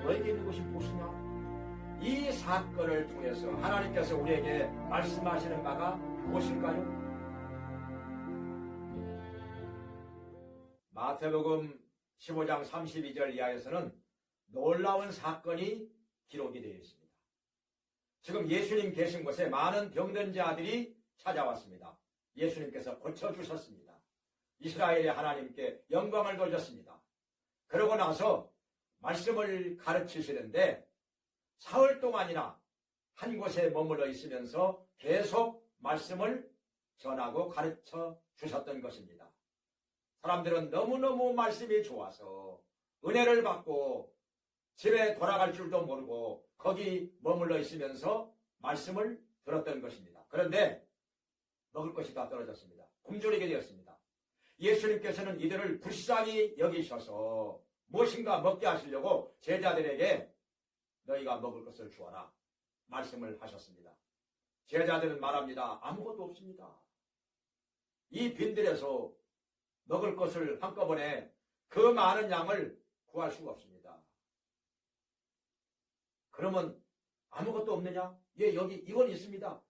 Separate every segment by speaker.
Speaker 1: 너에게 있는 것이 무엇이냐? 이 사건을 통해서 하나님께서 우리에게 말씀하시는 바가 무엇일까요? 마태복음 15장 32절 이하에서는 놀라운 사건이 기록이 되어 있습니다. 지금 예수님 계신 곳에 많은 병든 자들이 찾아왔습니다. 예수님께서 고쳐주셨습니다. 이스라엘의 하나님께 영광을 돌렸습니다. 그러고 나서 말씀을 가르치시는데 사흘 동안이나 한 곳에 머물러 있으면서 계속 말씀을 전하고 가르쳐 주셨던 것입니다. 사람들은 너무너무 말씀이 좋아서 은혜를 받고 집에 돌아갈 줄도 모르고 거기 머물러 있으면서 말씀을 들었던 것입니다. 그런데 먹을 것이 다 떨어졌습니다. 굶주리게 되었습니다. 예수님께서는 이들을 불쌍히 여기셔서 무엇인가 먹게 하시려고 제자들에게 너희가 먹을 것을 주어라 말씀을 하셨습니다. 제자들은 말합니다. 아무것도 없습니다. 이 빈들에서 먹을 것을 한꺼번에 그 많은 양을 구할 수가 없습니다. 그러면 아무것도 없느냐? 예, 여기 이건 있습니다.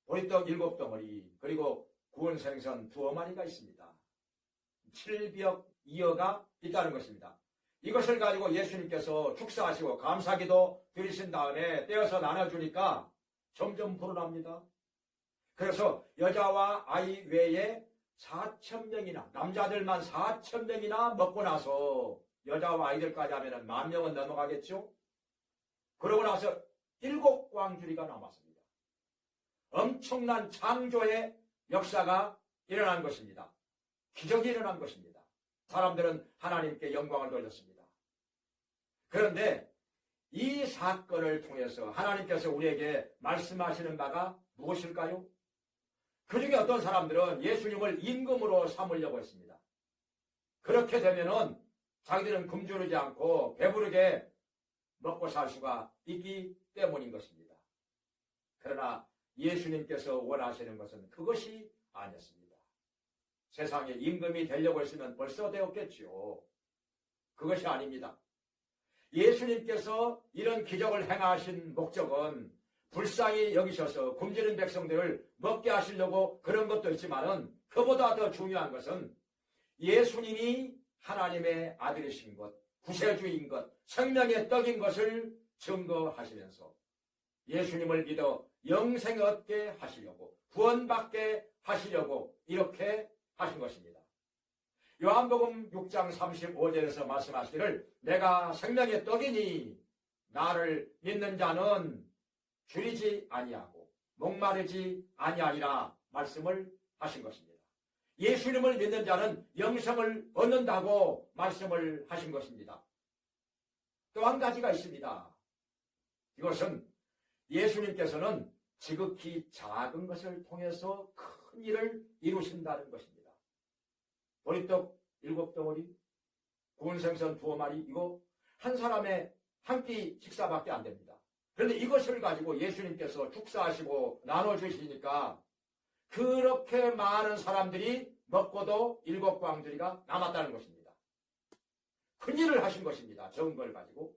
Speaker 1: 보리떡 7덩어리 그리고 구운 생선 2어마리가 있습니다. 7벽 2어가 있다는 것입니다. 이것을 가지고 예수님께서 축사하시고 감사기도 드리신 다음에 떼어서 나눠주니까 점점 불어납니다. 그래서 여자와 아이 외에 4,000명이나 남자들만 4,000명이나 먹고 나서 여자와 아이들까지 하면 10,000명은 넘어가겠죠. 그러고 나서 7광주리가 남았습니다. 엄청난 창조의 역사가 일어난 것입니다. 기적이 일어난 것입니다. 사람들은 하나님께 영광을 돌렸습니다. 그런데 이 사건을 통해서 하나님께서 우리에게 말씀하시는 바가 무엇일까요? 그 중에 어떤 사람들은 예수님을 임금으로 삼으려고 했습니다. 그렇게 되면은 자기들은 굶주리지 않고 배부르게 먹고 살 수가 있기 때문인 것입니다. 그러나 예수님께서 원하시는 것은 그것이 아니었습니다. 세상에 임금이 되려고 했으면 벌써 되었겠지요. 그것이 아닙니다. 예수님께서 이런 기적을 행하신 목적은 불쌍히 여기셔서 굶주린 백성들을 먹게 하시려고 그런 것도 있지만은 그보다 더 중요한 것은 예수님이 하나님의 아들이신 것, 구세주인 것, 생명의 떡인 것을 증거하시면서 예수님을 믿어 영생 얻게 하시려고 구원받게 하시려고 이렇게 하신 것입니다. 요한복음 6장 35절에서 말씀하시기를 내가 생명의 떡이니 나를 믿는 자는 줄이지 아니하고 목마르지 아니하리라 말씀을 하신 것입니다. 예수님을 믿는 자는 영생을 얻는다고 말씀을 하신 것입니다. 또 한 가지가 있습니다. 이것은 예수님께서는 지극히 작은 것을 통해서 큰 일을 이루신다는 것입니다. 보리떡 7덩어리, 구운 생선 2어마리, 이거 한 사람의 한 끼 식사밖에 안 됩니다. 그런데 이것을 가지고 예수님께서 축사하시고 나눠주시니까 그렇게 많은 사람들이 먹고도 7광주리가 남았다는 것입니다. 큰 일을 하신 것입니다. 적은 걸 가지고.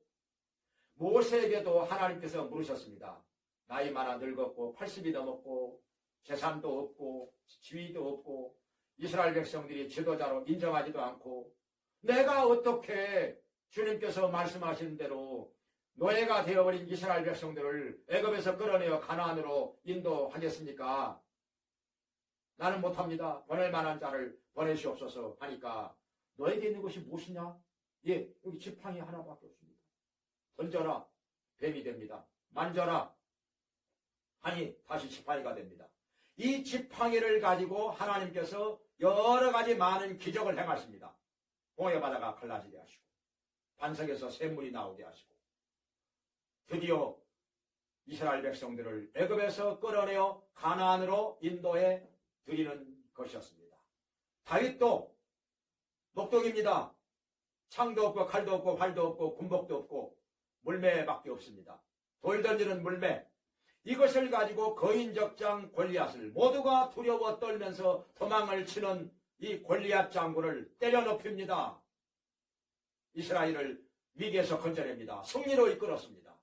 Speaker 1: 모세에게도 하나님께서 물으셨습니다. 나이 많아 늙었고 80이 넘었고 재산도 없고 지위도 없고 이스라엘 백성들이 지도자로 인정하지도 않고 내가 어떻게 주님께서 말씀하신 대로 노예가 되어버린 이스라엘 백성들을 애굽에서 끌어내어 가나안으로 인도하겠습니까? 나는 못합니다. 보낼 만한 자를 보내시옵소서 하니까 너에게 있는 것이 무엇이냐? 예, 여기 지팡이 하나밖에 없습니다. 던져라, 뱀이 됩니다. 만져라, 하니 다시 지팡이가 됩니다. 이 지팡이를 가지고 하나님께서 여러 가지 많은 기적을 행하십니다. 홍해 바다가 갈라지게 하시고 반석에서 샘물이 나오게 하시고 드디어 이스라엘 백성들을 애굽에서 끌어내어 가나안으로 인도해 드리는 것이었습니다. 다윗도 목동입니다. 창도 없고 칼도 없고 활도 없고 군복도 없고 물매밖에 없습니다. 돌 던지는 물매. 이것을 가지고 거인적장 골리앗을 모두가 두려워 떨면서 도망을 치는 이 골리앗 장군을 때려 높입니다. 이스라엘을 위기에서 건져냅니다. 승리로 이끌었습니다.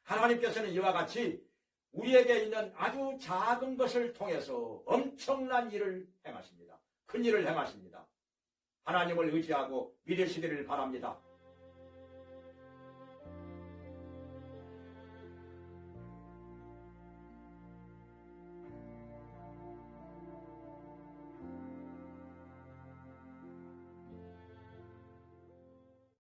Speaker 1: 하나님께서는 이와 같이 우리에게 있는 아주 작은 것을 통해서 엄청난 일을 행하십니다. 큰 일을 행하십니다. 하나님을 의지하고 믿으시기를 바랍니다.